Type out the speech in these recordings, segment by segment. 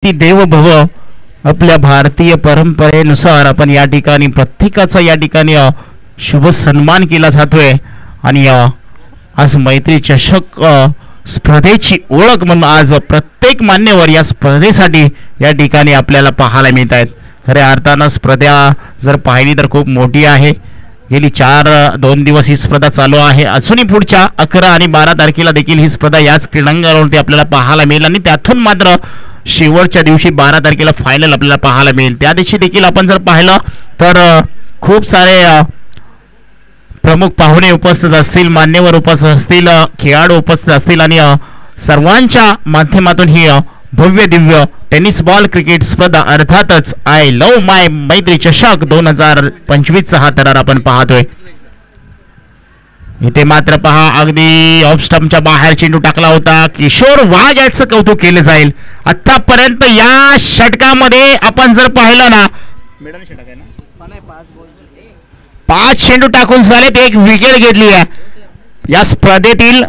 ती देवभव आपल्या भारतीय परंपरेनुसार आपण या ठिकाणी प्रत्येकाचा या ठिकाणी शुभ सन्मान केला जातोय आणि आज मैत्री चषक स्पर्धेची ओळख म्हणून आज प्रत्येक मान्यवर या स्पर्धेसाठी या ठिकाणी आपल्याला पाहायला मिळत आहेत. खऱ्या अर्थानं स्पर्धा जर पाहिली तर खूप मोठी आहे. गेली 2 दिवस ही स्पर्धा चालू आहे. अजूनही पुढच्या 11 आणि 12 तारखेला देखील ही स्पर्धा याच क्रीडांगणावरती आपल्याला पाहायला मिळेल आणि त्यातून मात्र शेवटच्या दिवशी 12 तारखेला फायनल आपल्याला पाहायला मिळेल. त्या दिवशी देखील आपण जर पाहिलं तर खूप सारे प्रमुख पाहुणे उपस्थित असतील, मान्यवर उपस्थित असतील, खेळाडू उपस्थित असतील आणि सर्वांच्या माध्यमातून ही भव्य दिव्य टेनिस बॉल क्रिकेट स्पर्धा अर्थातच आय लव्ह माय मैत्री चषक 2025 हा थरार आपण पाहतोय. इथे मात्र पहा अगदी ऑफ स्टंपच्या बाहेर चेंडू टाकला होता. किशोर वाघ याचं कौतुक केलं जाईल. आतापर्यंत या षटकामध्ये आपण जर पाहिलं ना 5 चेंडू टाकून झालेत, 1 विकेट घेतली आहे या स्पर्धेतील.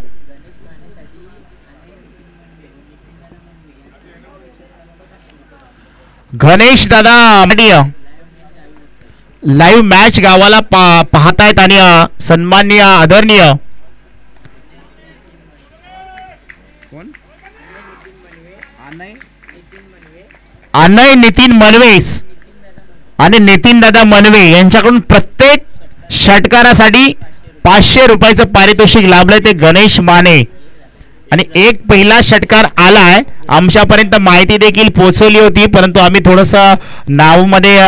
गणेश दादा लाईव्ह मॅच गावाला पाहतायत आणि सन्माननीय आदरणीय अनय नितीन मनवेस आणि नितीन दादा मनवे यांच्याकडून प्रत्येक षटकारासाठी 500 रुपयाचं पारितोषिक लाभलंय. ते गणेश माने आणि एक पहिला षटकार आलाय. आमच्यापर्यंत माहिती देखील पोहोचवली होती, परंतु आम्ही थोडंसं नावमध्ये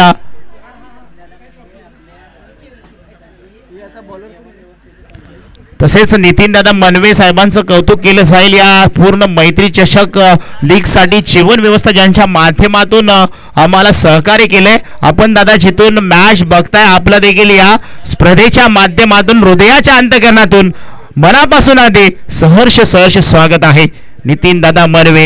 तसेच नितीन दादा मनवे साहेबांचं कौतुक केलं जाईल. या पूर्ण मैत्री चषक लीग साठी जीवन व्यवस्था ज्यांच्या माध्यमातून आम्हाला सहकार्य केलंय. आपण दादा जिथून मॅच बघताय आपलं देखील या स्पर्धेच्या माध्यमातून हृदयाच्या अंतःकरणातून मनापासून आधी सहर्ष स्वागत आहे. नितीन दादा मनवे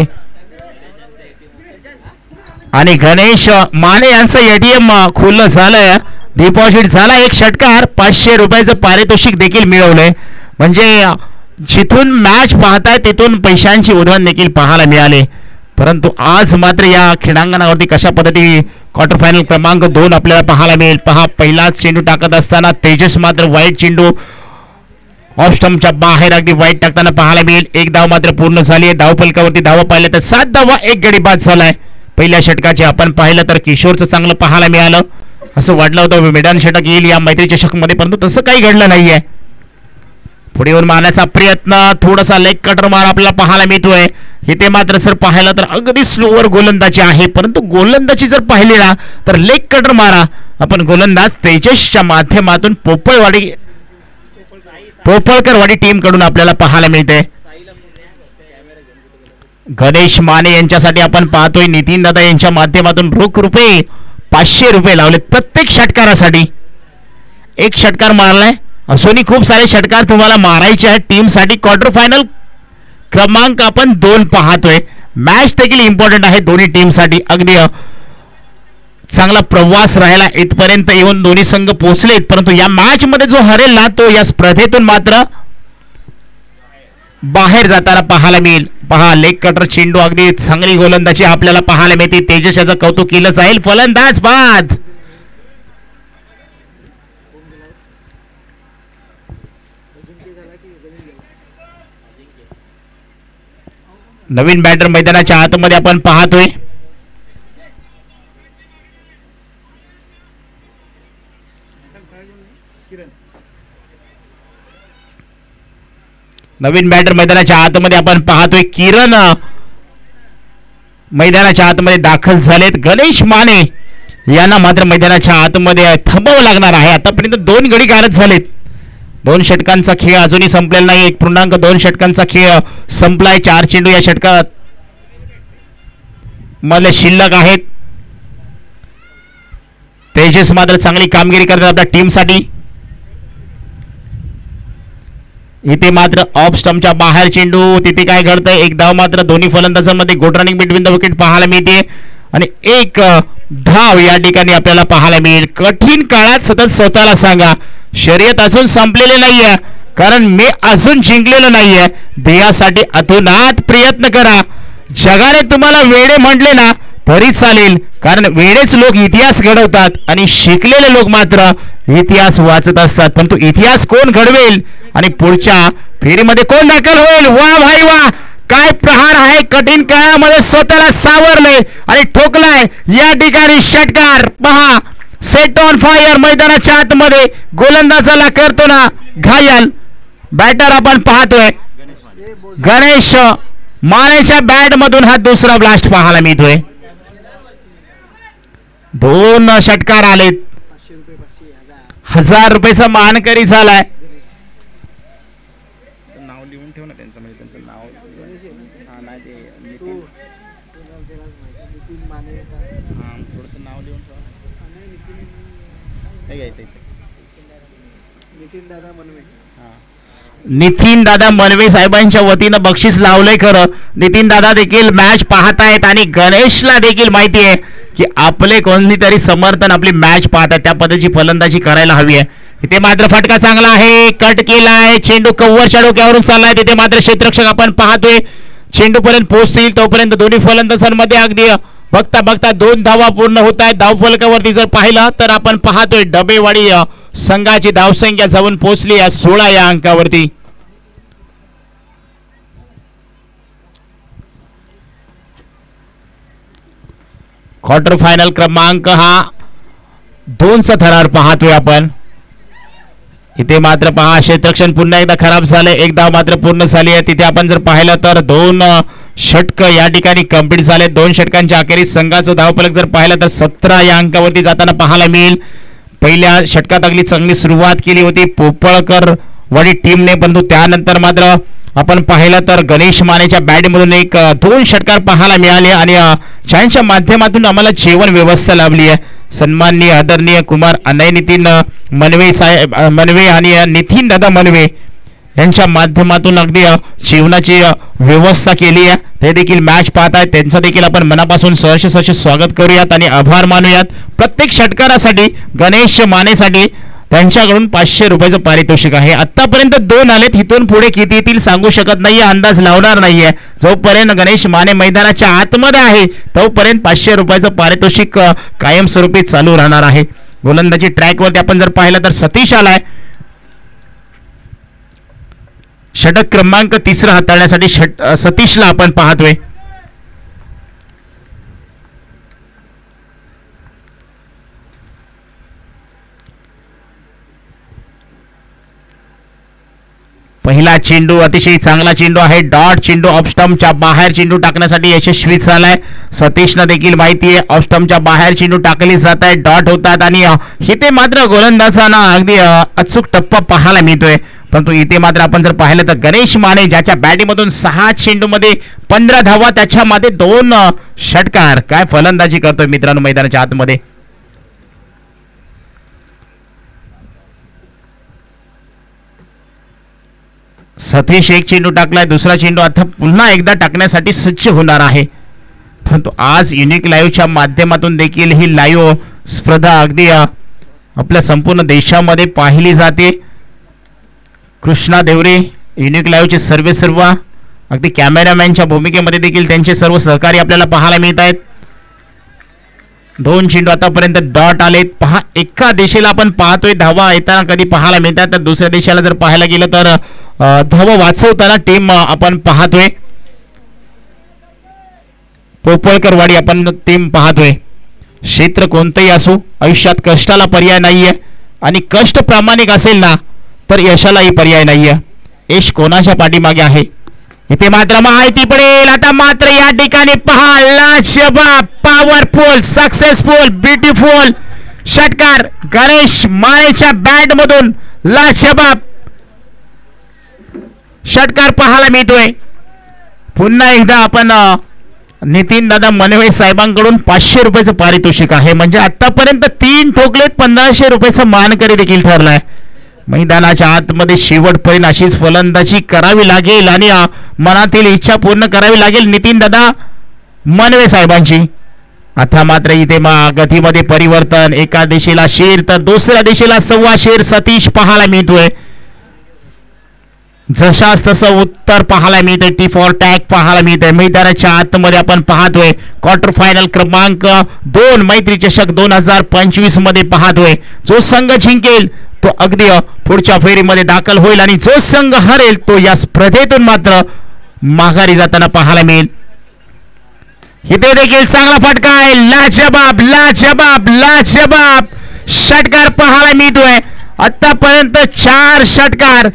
आणि गणेश माने यांचं एटीएम खुलं झालंय, डिपॉझिट झाला. 1 षटकार 500 रुपयाचं पारितोषिक देखील मिळवलंय. म्हणजे जिथून मॅच पाहताय तिथून पैशांची उधळण देखील पाहायला मिळाले. परंतु आज मात्र या क्रीडांगणावरती कशा पद्धती क्वार्टर फायनल क्रमांक 2 आपल्याला पाहायला मिळेल. पहा पहिलाच चेंडू टाकत असताना तेजस मात्र वाईट चेंडू ऑफ स्टंपच्या बाहेर अगदी वाईट टाकताना पाहायला मिळेल. 1 धाव मात्र पूर्ण झाली आहे. धावफलकावरती धावा पाहिल्या तर 7 धावा 1 गडी बाद झालाय. पहिल्या षटकाचे आपण पाहिलं तर किशोरचं चांगलं पाहायला मिळालं. असं वाटलं होतं मैदान षटक येईल या मैत्री चषकमध्ये, परंतु तसं काही घडलं नाहीये. पुढे येऊन मारण्याचा प्रयत्न, थोडासा लेग कटर मार आपल्याला पाहायला मिळतोय. इथे मात्र जर पाहिलं तर अगदी स्लोवर गोलंदाजी आहे, परंतु गोलंदाजी जर पाहिली ना तर लेग कटर मारा आपण गोलंदाज तेजसच्या माध्यमातून पोपळकरवाडी टीम कडून आपल्याला पाहायला मिळते. गणेश माने यांच्यासाठी आपण पाहतोय नितीन दादा यांच्या माध्यमातून रोख रुपये 500 रुपये लावले प्रत्येक षटकारासाठी. 1 षटकार मारलाय. असूनही खूप सारे षटकार तुम्हाला मारायचे आहेत टीमसाठी. क्वार्टर फायनल क्रमांक आपण 2 पाहतोय. मॅच देखील इम्पॉर्टंट आहे दोन्ही टीमसाठी. अगदी चांगला प्रवास राहिला, इथपर्यंत येऊन दोन्ही संघ पोहोचलेत. परंतु या मॅच मध्ये जो हरेल ना तो या स्पर्धेतून मात्र बाहेर जाताना पाहायला मिळेल. पहा लेग कटर चेंडू अगदी चांगली गोलंदाजी आपल्याला पाहायला मिळते. तेजस याचं कौतुक केलं जाईल. फलंदाज बाद. नवीन बॅटर मैदानाच्या आतमध्ये आपण पाहतोय. नवीन बॅटर मैदानाच्या आतमध्ये आपण पाहतोय. किरण मैदानाच्या आतमध्ये दाखल झालेत. गणेश माने यांना मात्र मैदानाच्या आतमध्ये थांबावं लागणार आहे. आतापर्यंत 2 गडी गारद झालेत. 2 षटकांचा खेळ अजूनही संपलेला नाही. 1.2 षटकांचा खेळ संपलाय. 4 चेंडू या षटकात मध्ये शिल्लक आहेत. तेजस मात्र चांगली कामगिरी करतात आपल्या टीमसाठी. इथे मात्र ऑफ स्टंपच्या बाहेर चेंडू. तिथे काय घडतंय, 1 धाव मात्र दोन्ही फलंदाजांमध्ये good running between the wicket पाहायला मिळते आणि 1 धाव या ठिकाणी आपल्याला पाहायला मिळेल. कठीण काळात सतत स्वतःला सांगा शर्यत अजून संपलेली नाहीये, कारण मी अजून जिंकलेलो नाहीये. ध्येयासाठी अतोनात प्रयत्न करा. जगाने तुम्हाला वेडे म्हटले ना तरी चालेल, कारण वेळेच लोक इतिहास घडवतात आणि शिकलेले लोक मात्र इतिहास वाचत असतात. परंतु इतिहास कोण घडवेल आणि पुढच्या फेरीमध्ये कोण दाखल होईल? वा भाई वा, काय प्रहार आहे! कठीण काळामध्ये स्वतःला सावरले आणि ठोकलाय या ठिकाणी षटकार. पहा, सेट ऑन फायर मैदानाच्या आतमध्ये गोलंदाजाला करतो ना घायल. बॅटर आपण पाहतोय गणेश मानेच्या बॅट मधून हा दुसरा ब्लास्ट पाहायला मिळतोय. 2 षटकार आलेत. 1000 रुपयाचा मानकरी झालाय. नाव लिहून ठेव ना त्यांचं, म्हणजे त्यांचं नाव. हा नाही ते नितीन, हा थोडंसं नाव लिहून ठेवा. नितीन दादा मनवे. नितीन दादा मनवे साहेबांच्या वतीनं बक्षीस लावलंय. खरं नितीन दादा देखील मॅच पाहतायत आणि गणेशला देखील माहिती आहे की आपले कोणीतरी समर्थन आपली मॅच पाहतात, त्या पद्धतीची फलंदाजी करायला हवी आहे. इथे मात्र फटका चांगला आहे, कट केलाय, चेंडू कव्हरच्या डोक्यावरून चाललाय. तिथे मात्र क्षेत्ररक्षक आपण पाहतोय चेंडू पर्यंत पोहोचतील तोपर्यंत दोन्ही फलंदाजांमध्ये अगदी बघता बघता 2 धावा पूर्ण होत आहेत. धावफलकावरती जर पाहिलं तर आपण पाहतोय डबेवाडी संघाची धावसंख्या जाऊन पोहोचली 16 या अंकावरती. क्वार्टर फायनल क्रमांक हा 2चा थरार पाहतोय आपण. इथे मात्र पहा क्षेत्ररक्षण पुन्हा एकदा खराब झाले, एक धाव मात्र पूर्ण झाली आहे. तिथे आपण जर पाहिलं तर 2 षटक या ठिकाणी कंप्लीट झाले. 2 षटकांच्या अखेरीस संघाचं धावफलक जर पाहिलं तर 17 या अंकावरती जाताना पाहायला मिळेल. पहिल्या षटकात अगदी चांगली सुरुवात केली होती पोपळकर वाडी टीमने, परंतु त्यानंतर मात्र आपण पाहिलं तर गणेश मानेच्या बॅटमधून 2 षटकार पाहायला मिळाले आणि चॅनलच्या माध्यमातून आम्हाला जेवण व्यवस्था लाभली आहे. सन्माननीय आदरणीय कुमार अनय नितीन मनवे साहेब मनवे आणि नितीन दादा मनवे यांच्या माध्यमातून अगदी जेवणाची व्यवस्था केली आहे. ते देखील मॅच पाहत आहेत, त्यांचं देखील आपण मनापासून सहर्ष स्वागत करूयात आणि आभार मानूयात. प्रत्येक षटकारासाठी गणेश मानेसाठी त्यांच्याकडून 500 रुपयाचं पारितोषिक आहे. आतापर्यंत 2 आलेत, इथून पुढे किती येतील सांगू शकत नाहीये, अंदाज लावणार नाहीये. जोपर्यंत गणेश माने मैदानाच्या आतमध्ये आहे तोपर्यंत 500 रुपयाचं पारितोषिक कायमस्वरूपी चालू राहणार आहे. गोलंदाजी ट्रॅकवरती आपण जर पाहिलं तर सतीश आलाय षटक क्रमांक 3 हाताळण्यासाठी. सतीशला आपण पाहतोय. पहिला चेंडू अतिशय चांगला चेंडू आहे, डॉट चेंडू ऑफ स्टंपच्या बाहेर चेंडू टाकण्यासाठी यशस्वी झालाय. सतीशना देखील माहिती आहे ऑफ स्टंपच्या बाहेर चेंडू टाकले जात आहे, डॉट होतात आणि इथे मात्र गोलंदाजांना अगदी अचूक टप्पा पाहायला मिळतोय. परंतु इथे मात्र आपण जर पाहिलं तर गणेश माने ज्याच्या बॅटीमधून 6 चेंडूमध्ये 15 धावा, त्याच्यामध्ये 2 षटकार, काय फलंदाजी करतोय मित्रांनो मैदानाच्या आतमध्ये. सतीश एक चेंडू टाकलाय, दुसरा चेंडू आता पुन्हा एकदा टाकण्यासाठी सज्ज होणार आहे. परंतु आज युनिक लाईव्हच्या माध्यमातून देखील ही लाईव्ह स्पर्धा अगदी आपल्या संपूर्ण देशामध्ये पाहिली जाते. कृष्णा देवरे युनिक लाईव्हचे सर्व अगदी कॅमेरामॅनच्या भूमिकेमध्ये देखील त्यांचे सर्व सहकारी आपल्याला पाहायला मिळत आहेत. 2 चेंडू आतापर्यंत डॉट आलेत. पहा, एका दिशेला आपण पाहतोय धावा येताना कधी पाहायला मिळतात, तर दुसऱ्या दिशेला जर पाहायला गेलं तर धावा वाचवताना टीम आपण पाहतोय. पोपळकरवाडी आपण टीम पाहतोय. क्षेत्र कोणतंही असो, आयुष्यात कष्टाला पर्याय नाहीये आणि कष्ट प्रामाणिक असेल ना तर यशालाही पर्याय नाहीये. यश कोणाच्या पाठीमागे आहे इथे मात्र माहिती पडेल. आता मात्र या ठिकाणी पहा, लाजवाब, पॉवरफुल, सक्सेसफुल, ब्युटिफुल षटकार गणेश मानेच्या बॅट मधून लाजवाब षटकार पाहायला मिळतोय. पुन्हा एकदा आपण नितीन दादा मनवे साहेबांकडून 500 रुपयाचं पारितोषिक आहे. म्हणजे आतापर्यंत 3 ठोकलेत, 1500 रुपयाचं मानकरी देखील ठरलाय. मैदानाच्या आतमध्ये शेवटपर्यंत अशीच फलंदाजी करावी लागेल आणि मनातील इच्छा पूर्ण करावी लागेल नितीन दादा मनवे साहेबांची. आता मात्र इथे गतीमध्ये परिवर्तन, एका दिशेला शेर तर दुसऱ्या दिशेला 1.25 शेर सतीश पाहायला मिळतोय. जशास तसं उत्तर पाहायला मिळते. टी फॉर टॅग पाहायला मिळते. मैदानाच्या आतमध्ये आपण पाहतोय क्वार्टर फायनल क्रमांक 2 मैत्री चषक 2025 मध्ये पाहतोय. जो संघ जिंकेल तो अगदी पुढच्या फेरीमध्ये दाखल होईल आणि जो संघ हरेल तो या स्पर्धेतून मात्र माघारी जाताना पाहायला मिळेल. इथे देखील चांगला फटका आहे. लाजबाब लाजबाब लाजबाब षटकार पाहायला मिळतोय. आतापर्यंत 4 षटकार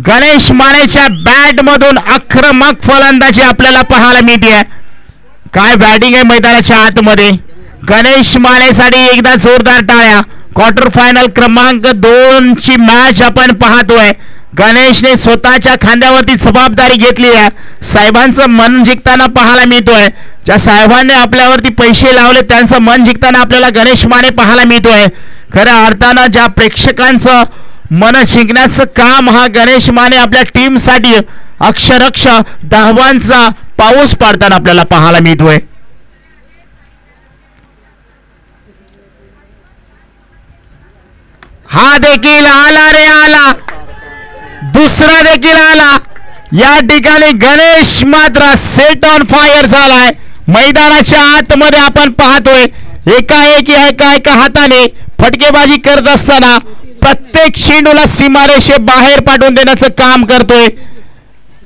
गणेश मानेच्या बॅट मधून आक्रमक फलंदाजी आपल्याला पाहायला मिळते. काय बॅटिंग आहे मैदानाच्या आतमध्ये. गणेश मानेसाठी एकदा जोरदार टाळ्या. क्वार्टर फायनल क्रमांक 2 ची मॅच आपण पाहतोय. गणेशने स्वतःच्या खांद्यावरती जबाबदारी घेतली आहे. साहेबांचं मन जिंकताना पाहायला मिळतोय. ज्या साहेबांनी आपल्यावरती पैसे लावले त्यांचं मन जिंकताना आपल्याला गणेश माने पाहायला मिळतोय. खऱ्या अर्थानं ज्या प्रेक्षकांचं मन जिंकण्याचं काम हा गणेश माने आपल्या टीमसाठी अक्षरशः धावांचा पाऊस पाडताना आपल्याला पाहायला मिळतोय. हा देखील आला रे आला. दुसरा देखील आला. या ठिकाणी गणेश मात्र सेट ऑन फायर झालाय. मैदानाच्या आतमध्ये आपण पाहतोय एका हाताने फटकेबाजी करत असताना प्रत्येक चेंडूला सीमारेषे बाहेर पाठवून देण्याचं काम करतोय.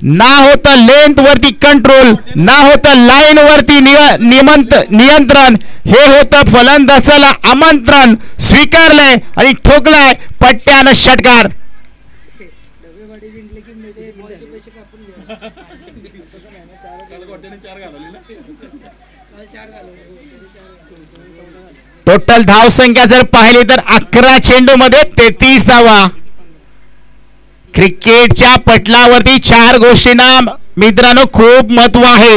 ना होतं लेंथ वरती कंट्रोल, ना होतं लाईन वरती नियंत्रण. हे होतं फलंदाजाला आमंत्रण. स्वीकारलंय आणि ठोकलाय पट्ट्यानं षटकार. टोटल धाव संख्या जर पाहिली तर 11 चेंडू मध्ये 33 धावा. क्रिकेटच्या पटलावरती 4 गोष्टींना मित्रांनो खूप महत्व आहे.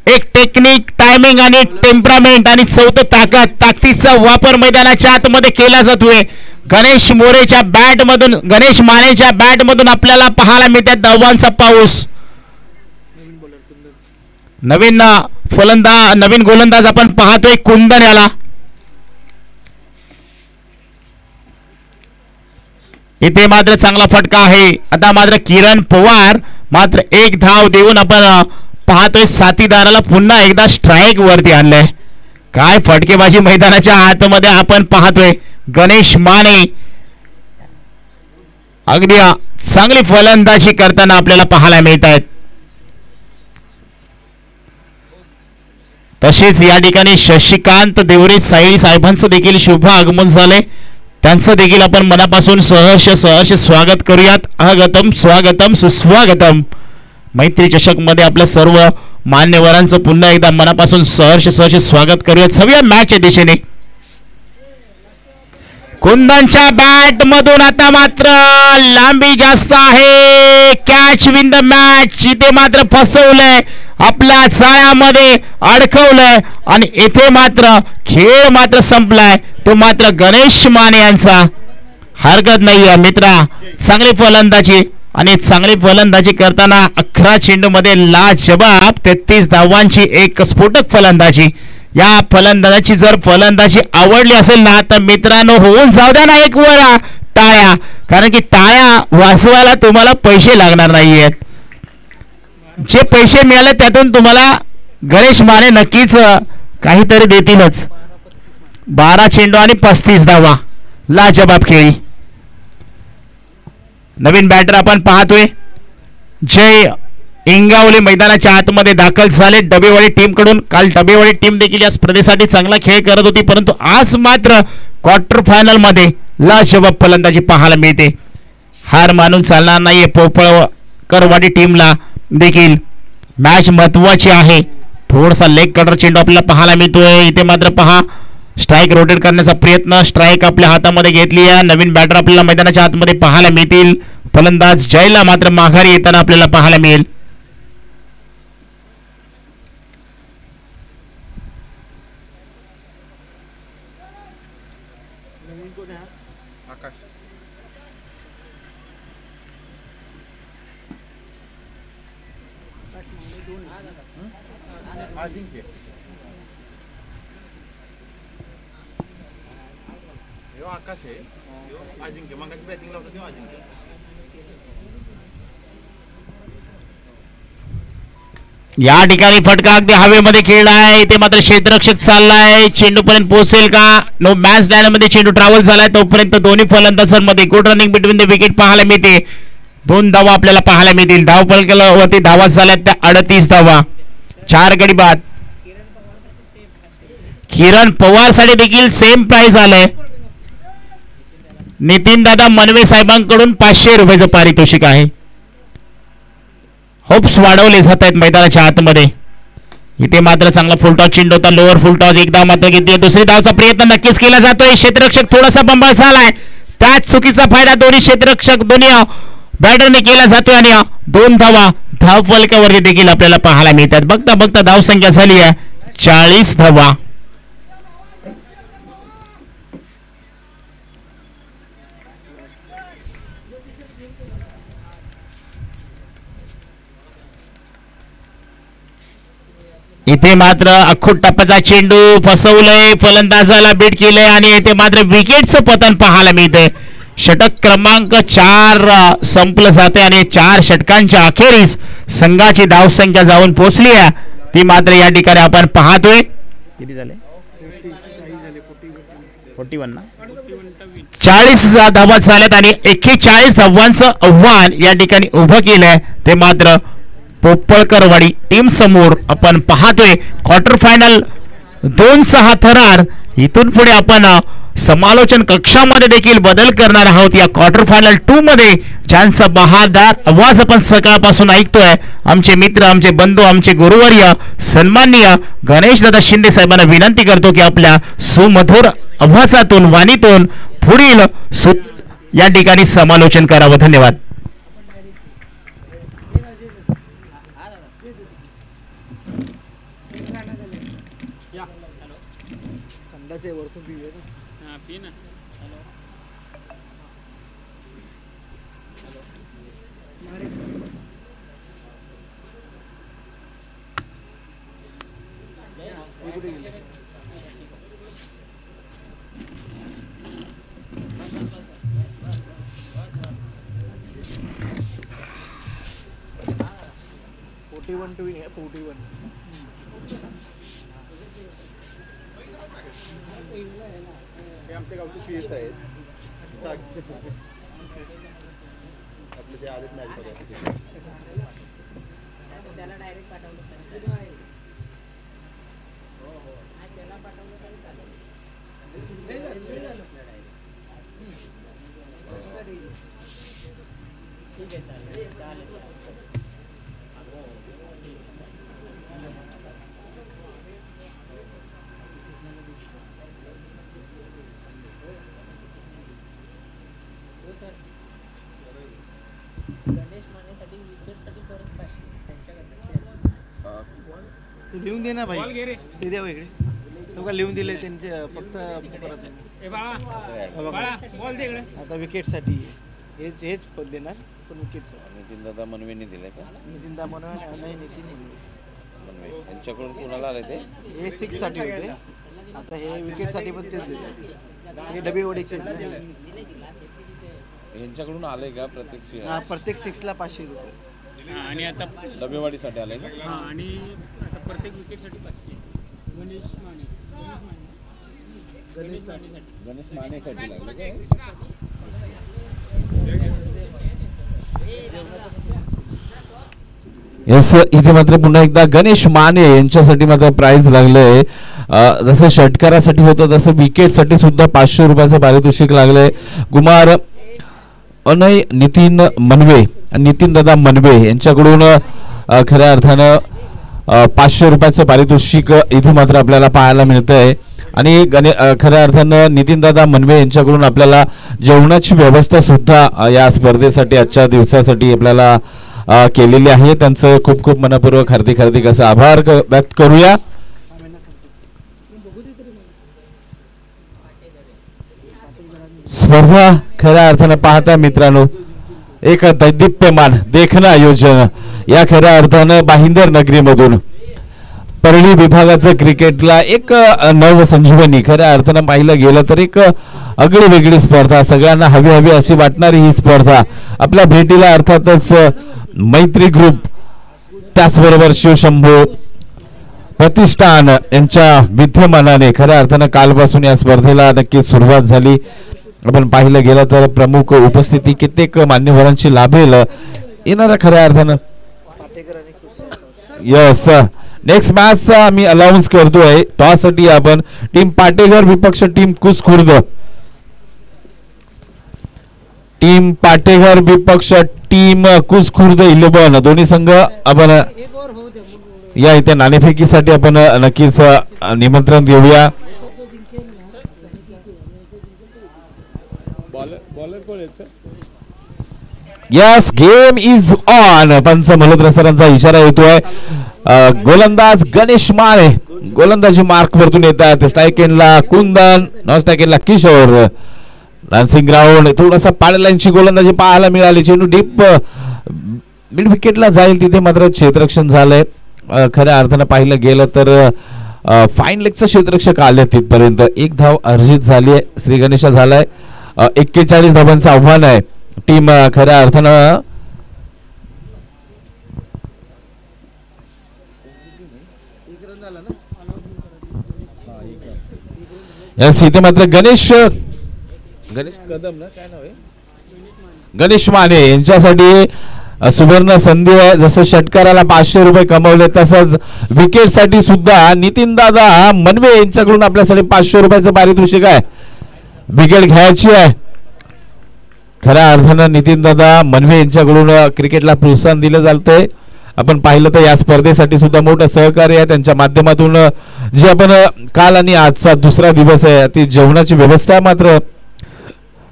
एक टेक्निक, टायमिंग आणि टेम्परामेंट आणि चौथं ताकदीचा वापर मैदानाच्या आतमध्ये केला जातोय. गणेश मानेच्या बॅट मधून आपल्याला पाहायला मिळतात धावांचा पाऊस. नवीन गोलंदाज आपण पाहतोय कुंदन याला. इथे मात्र चांगला फटका आहे. आता मात्र किरण पवार मात्र 1 धाव देऊन आपण पाहतोय साथीदाराला पुन्हा एकदा स्ट्राईक वरती आणलंय. काय फटकेबाजी मैदानाच्या आतमध्ये आपण पाहतोय. गणेश माने अगदी चांगली फलंदाजी करताना आपल्याला पाहायला मिळत आहेत. तसेच या ठिकाणी शशिकांत देवरे साई साहेबांचं देखील शुभ आगमन झालंय. त्यांचं देखील आपण मनापासून सहर्ष स्वागत करूयात. आगतम स्वागतम सुस्वागतम. मैत्री चषक मध्ये आपल्या सर्व मान्यवरांचं पुन्हा एकदा मनापासून सहर्ष स्वागत करूयात. सगळ्या मॅचच्या दिशेने कुंदनच्या बॅट मधून आता मात्र लांबी जास्त आहे. Catch win the match. इथे मात्र फसवलंय, आपल्या जाळ्यामध्ये अडकवलंय आणि इथे मात्र खेळ मात्र संपलाय. तो मात्र गणेश माने यांचा. हरकत नाहीये मित्रा. चांगली फलंदाजी करताना 11 चेंडू मध्ये लाजबाब 33 धावांची एक स्फोटक फलंदाजी. या फलंदाजाची जर फलंदाजी आवडली असेल ना तर मित्रांनो होऊन जाऊ द्या ना एक वर टाळ्या. कारण की टाळ्या वाजवायला तुम्हाला पैसे लागणार नाहीयेत. जे पैसे मिळाले त्यातून तुम्हाला गणेश माने नक्कीच काहीतरी देतीलच. 12 चेंडू आणि 35 धावा. लाजबाब खेळी. नवीन बॅटर आपण पाहतोय जय इंगावले मैदानाच्या आतमध्ये दाखल झाले डबेवाडी टीम कडून. काल डबेवाडी टीम देखील या स्पर्धेसाठी चांगला खेळ करत होती, परंतु आज मात्र क्वार्टर फायनल मध्ये लाजबाब फलंदाजी पाहायला मिळते. हार मानून चालणार नाहीये. पोपळकरवाडी टीमला देखील मॅच महत्वाची आहे. थोडासा लेग कटर चेंडू आपल्याला पाहायला मिळतोय. इथे मात्र पहा स्ट्राईक रोटेट करण्याचा प्रयत्न. स्ट्राईक आपल्या हातामध्ये घेतली आहे. नवीन बॅटर आपल्याला मैदानाच्या आतमध्ये पाहायला मिळतील. फलंदाज जयला मात्र माघारी येताना आपल्याला पाहायला मिळेल. आकाश आहे अजिंक्य. मगाची बॅटिंग लावतो तेव्हा अजिंक्य. या ठिकाणी फटका अगदी हवेमध्ये खेळलाय, ते मात्र क्षेत्ररक्षक चाललाय, चेंडू पर्यंत पोहोचेल का? नो मॅच लाईन मध्ये चेंडू ट्रॅव्हल झालाय, तोपर्यंत दोन्ही फलंदाजांमध्ये good running between the wicket पाहायला मिळते. 2 धावा आपल्याला पाहायला मिळतील. धावफलकावरती धावा झाल्यात त्या 38 धावा. 4 गडी बाद. किरण पवार साठी देखील सेम प्राइस आलंय. नितीन दादा मनवे साहेबांकडून 500 रुपयाचं पारितोषिक आहे. होप्स वाढवले जात आहेत मैदानाच्या आतमध्ये. इथे मात्र चांगला फुलटॉस चेंडू होता, लोअर फुलटॉस. एकदा मात्र घेतली. दुसरी धावचा प्रयत्न नक्कीच केला जातोय. क्षेत्ररक्षक थोडासा बंबाळ झालाय, त्याच चुकीचा फायदा दोन्ही क्षेत्ररक्षक दोन्ही बॅटरने केला जातोय आणि 2 धावा धावफलकावरती देखील आपल्याला पाहायला मिळतात. बघता बघता धावसंख्या झाली आहे 40 धावा. इथे मात्र अख्खूट टप्प्याचा चेंडू फसवलंय, फलंदाजाला बीट केलंय आणि इथे मात्र विकेटचं पतन पाहायला मिळतंय. षटक क्रमांक 4 संपलं जाते आणि 4 षटकांच्या अखेरीस संघाची धावसंख्या जाऊन पोहोचली आहे. ती मात्र या ठिकाणी आपण पाहतोय. किती झाले? 41 ना? 40 धावा झाल्यात आणि 41 धावांचं आव्हान या ठिकाणी उभं केलंय. ते मात्र पोपळकरवाडी टीम समोर आपण पाहतोय. क्वार्टर फायनल 2चा हा थरार. इथून पुढे आपण समालोचन कक्षामध्ये देखील बदल करणार आहोत. या क्वार्टर फायनल 2 मध्ये ज्यांचा बहारदार आवाज आपण सकाळपासून ऐकतोय, आमचे मित्र, आमचे बंधू, आमचे गुरुवर्य सन्माननीय गणेश दादा शिंदे साहेबांना विनंती करतो की आपल्या सुमधुर आवाजातून, वाणीतून पुढील या ठिकाणी समालोचन करावं. धन्यवाद. लिहून दे ना भाई, ते द्या इकडे. तो का लिहून दिले त्यांचे फक्त परत. आता विकेटसाठी हेच देणार, पण विकेटसाठी नितीन दादा मनवेने दिले का? नितीन दादा मनवे नाही, नितीन मनवे यांच्याकडून कोणाला आले ते? हे 6 साठी होते. आता हे विकेटसाठी पण तेच देतात. हे डबे वडीचे यांच्याकडून आले का? प्रत्येक 6 ला 500 रुपये. आणि आता डबेवाडीसाठी आले का? आणि आता प्रत्येक विकेटसाठी 500. गणेश मानेसाठी लागले. येस, इथे मात्र पुन्हा एकदा गणेश माने यांच्यासाठी मात्र प्राइज लागलंय. जसं षटकारासाठी होतं तसं विकेटसाठी सुद्धा 500 रुपयाचं पारितोषिक लागलंय. कुमार अनय नितीन मनवे, नितीन दादा मनवे यांच्याकडून खऱ्या अर्थानं 500 रुपयाचं पारितोषिक इथे मात्र आपल्याला पाहायला मिळतंय. आणि खऱ्या अर्थानं नितीन दादा मनवे यांच्याकडून आपल्याला जेवणाची व्यवस्था सुद्धा या स्पर्धेसाठी आजच्या दिवसासाठी आपल्याला केलेली आहे. त्यांचं खूप खूप मनपूर्वक हार्दिक असं आभार व्यक्त करूया. स्पर्धा खऱ्या अर्थानं पाहता मित्रांनो, एक दैदिप्यमान देखणं आयोजन या खऱ्या अर्थानं भाईंदर नगरीमधून परळी विभागाचं क्रिकेटला एक नव संजीवनी खऱ्या अर्थानं पाहिलं गेलं तर एक आगळी वेगळी स्पर्धा, सगळ्यांना हवी अशी वाटणारी ही स्पर्धा. आपल्या भेटीला अर्थातच मैत्री ग्रुप त्याचबरोबर शिवशंभू प्रतिष्ठान यांच्या विद्यमानाने खऱ्या अर्थानं कालपासून या स्पर्धेला नक्कीच सुरुवात झाली. आपण पाहिलं गेलं तर प्रमुख उपस्थिती कित्येक मान्यवरांची लाभेल येणाऱ्या खऱ्या अर्थानं. यस, नेक्स्ट मॅच आम्ही अनाऊन्स करतोय. टॉस साठी आपण टीम पाटेघर विपक्ष टीम कुसखुर्द. टीम पाटेघर विपक्ष टीम कुसखुर्द 11 दोन्ही संघ आपण या इथे नाणेफेकीसाठी आपण नक्कीच निमंत्रण देऊया. Yes, game is on. पंच मल्होत्रा सरांचा इशारा येतोय. गोलंदाज गणेश माने गोलंदाजी मार्क वरतून येत आहेत. स्ट्राईक एंडला कुंदन, नॉन स्ट्राईक एंडला किशोर. डान्सिंग ग्राउंड थोडासा पाडलांची गोलंदाजी पाहायला मिळाली. चेंडू डीप मिड विकेटला जाईल तिथे मात्र क्षेत्ररक्षण झालंय. खऱ्या अर्थानं पाहिलं गेलं तर फाईन लेगचं क्षेत्ररक्षक आले तिथपर्यंत. एक धाव अर्जित झाली आहे. श्री गणेशा झालाय. 41 धावांचं आव्हान आहे. टीम खऱ्या अर्थानं यस इथे मात्र गणेश कदम ना काय नाव आहे, गणेश माने यांच्यासाठी सुवर्ण संधी आहे. जसं षटकाराला 500 रुपये कमवले तसंच विकेट साठी सुद्धा नितीन दादा मनवे यांच्याकडून आपल्यासाठी 500 रुपयाचं पारितोषिक आहे. विकेट घ्यायची आहे. खऱ्या अर्थानं नितीन दादा मनवे यांच्याकडून क्रिकेटला प्रोत्साहन दिलं जातंय. आपण पाहिलं तर या स्पर्धेसाठी सुद्धा मोठं सहकार्य आहे त्यांच्या माध्यमातून. जे आपण काल आणि आजचा दुसरा दिवस आहे ती जेवणाची व्यवस्था मात्र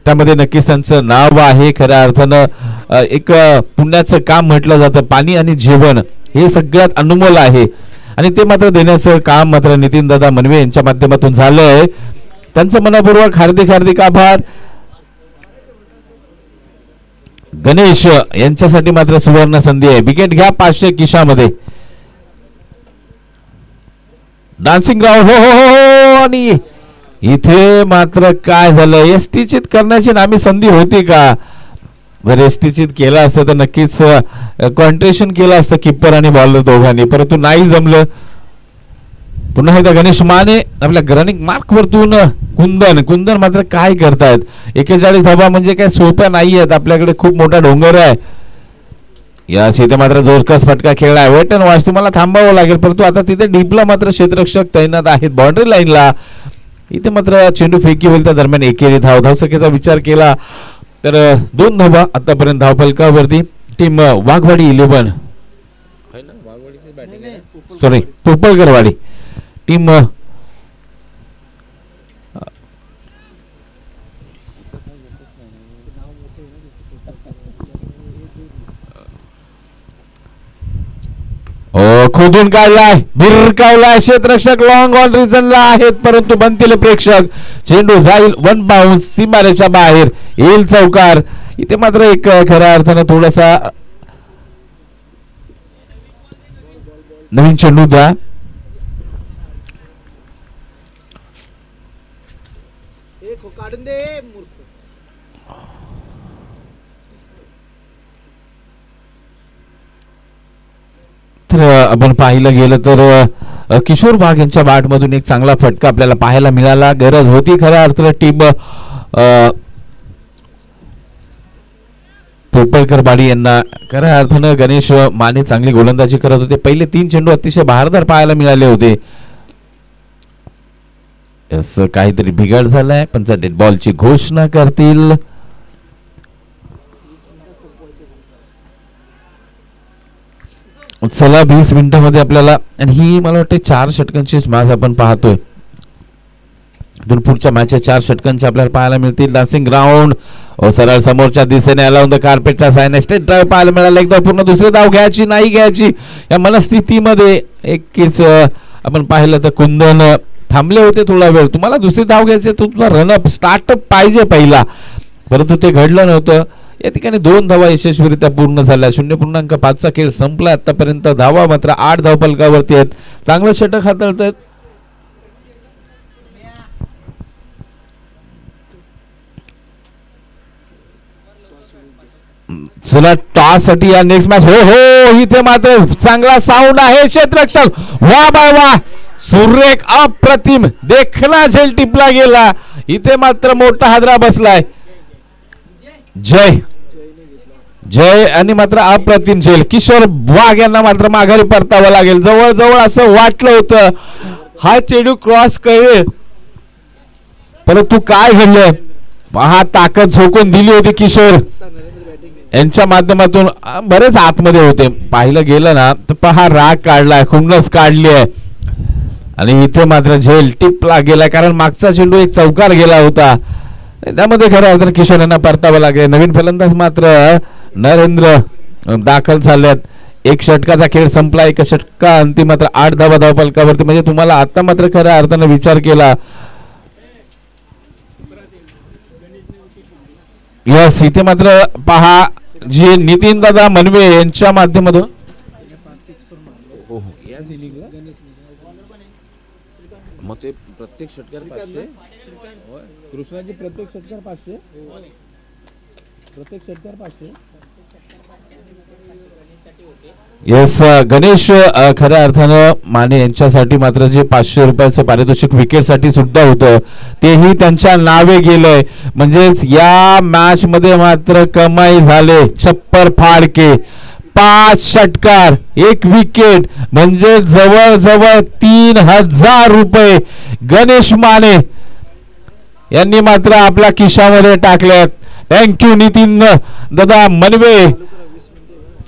त्यामध्ये नक्कीच त्यांचं नाव आहे. खऱ्या अर्थानं एक पुण्याचं काम म्हटलं जातं. पाणी आणि जेवण हे सगळ्यात अनमोल आहे आणि ते मात्र देण्याचं काम मात्र नितीन दादा मनवे यांच्या माध्यमातून झालंय. त्यांचं मनपूर्वक हार्दिक हार्दिक आभार. गणेश यांच्यासाठी मात्र सुवर्ण संधी आहे. विकेट घ्या 500 किशामध्ये. डान्सिंग ग्राउंड हो हो हो. आणि इथे मात्र काय झालं, एसटीचित करण्याची नामी संधी होती का? जर एसटीचित केलं असतं तर नक्कीच कॉन्ट्रेशन केलं असतं किप्पर आणि बॉलर दोघांनी, परंतु नाही जमलं. पुन्हा एकदा गणेश माने आपल्या ग्रनिक मार्क वरतून कुंदन मात्र काय करतायत. 41 धावा म्हणजे काय सोप्या नाही आहेत. आपल्याकडे खूप मोठा डोंगर आहे. या इथे मात्र जोरकस फटका खेळलाय. वेट अँड वॉच तुम्हाला थांबावं लागेल, परंतु आता तिथे डीपला मात्र क्षेत्ररक्षक तैनात आहेत बाउंड्री लाईनला. इथे मात्र चेंडू फेकी होईल त्या दरम्यान एकेरी धावसंख्येचा विचार केला तर 2 धावा आतापर्यंत धावफलकावरती. टीम वाघवाडी 11 सॉरी पोपळकरवाडी टीम खोदून काढलाय, भिरकावलाय. क्षेत्ररक्षक लॉंग ऑन रिजनला आहेत परंतु बनतील प्रेक्षक. चेंडू जाईल 1 बाउन्स सीमारेच्या बाहेर, येईल चौकार. इथे मात्र एक खऱ्या अर्थानं थोडासा नवीन चेंडू द्या. काढून दे मूर्ख. तर आपण पाहिलं गेलं तर किशोर वाघ यांच्या बॅटमधून एक चांगला फटका आपल्याला पाहायला मिळाला. गरज होती खऱ्या अर्थानं. टीम पोपळकरवाडी यांना खऱ्या अर्थानं गणेश माने चांगली गोलंदाजी करत होते. पहिले 3 चेंडू अतिशय बहारदार पाहायला मिळाले होते. असं काहीतरी बिघाड झालाय. पंच डेड बॉलची घोषणा करतील. चला 20 मिनिटांमध्ये आपल्याला, आणि ही मला वाटते 4 षटकांची मॅच आपण पाहतोय. दोन पुढच्या मॅचेस 4 षटकांचे आपल्याला पाहायला मिळतील. डान्सिंग ग्राउंड सरळ समोरच्या दिशेने अलाउंड द कार्पेटच्या सायने स्टेट ड्राईव्ह पाहायला मिळाला. एकदा पूर्ण दुसरी धाव घ्यायची नाही घ्यायची या मनस्थितीमध्ये एकच आपण पाहिलं तर कुंदन थांबले होते थोडा वेळ. तुम्हाला दुसरी धाव घ्यायची तर तुझा रनअप स्टार्टअप पाहिजे पहिला, परंतु ते घडलं नव्हतं. या ठिकाणी 2 धावा यशस्वीरित्या पूर्ण झाल्या. 0.5चा खेळ संपला. आतापर्यंत धावा मात्र 8 धावफलकावरती आहेत. चांगलं षटक हाताळत आहेत. चला टॉस साठी या नेक्स्ट मॅच. हो हो, इथे मात्र चांगला साऊंड आहे. क्षेत्ररक्षक वा बाय वा, सुरेख अप्रतिम देखना झेल टिपला गेला. इथे मात्र मोठा हादरा बसलाय. जय जय आणि मात्र अप्रतिम झेल. किशोर वाघ यांना मात्र माघारी परतावं लागेल. जवळ जवळ असं वाटलं होतं हा चेंडू क्रॉस करेल, परंतु काय घडलं, हा ताकद झोकून दिली होती किशोर यांच्या माध्यमातून. बरेच आतमध्ये होते, पाहिलं गेलं ना तर पहा राग काढलाय, खुन्नस काढली आहे आणि इथे मात्र झेल टिपला गेलाय, कारण मागचा चेंडू एक चौकार गेला होता. त्यामध्ये खरं अर्थानं किशोर यांना परतावं लागेल. नवीन फलंदाज मात्र नरेंद्र दाखल झाल्यात. एक षटकाचा खेळ संपला. एक षटका अंतिम मात्र 8 धावा धावफलकावरती. म्हणजे तुम्हाला आता मात्र खऱ्या अर्थानं विचार केला. यस, इथे मात्र पहा जे नितीन दादा मनवे यांच्या माध्यमातून मग ते प्रत्येक षटकार 500, कृष्णाजी प्रत्येक षटकार 500, प्रत्येक षटकार 500. यस, गणेश खऱ्या अर्थानं माने यांच्यासाठी मात्र जे 500 रुपयाचं पारितोषिक विकेट साठी सुद्धा होतं तेही त्यांच्या नावे गेलंय. म्हणजेच या मॅच मध्ये मात्र कमाई झाले छप्पर फाडके. 5 षटकार 1 विकेट म्हणजे जवळ जवळ 3000 रुपये गणेश माने यांनी मात्र आपल्या खिशामध्ये टाकल्यात. थँक्यू नितीन दादा मनवे.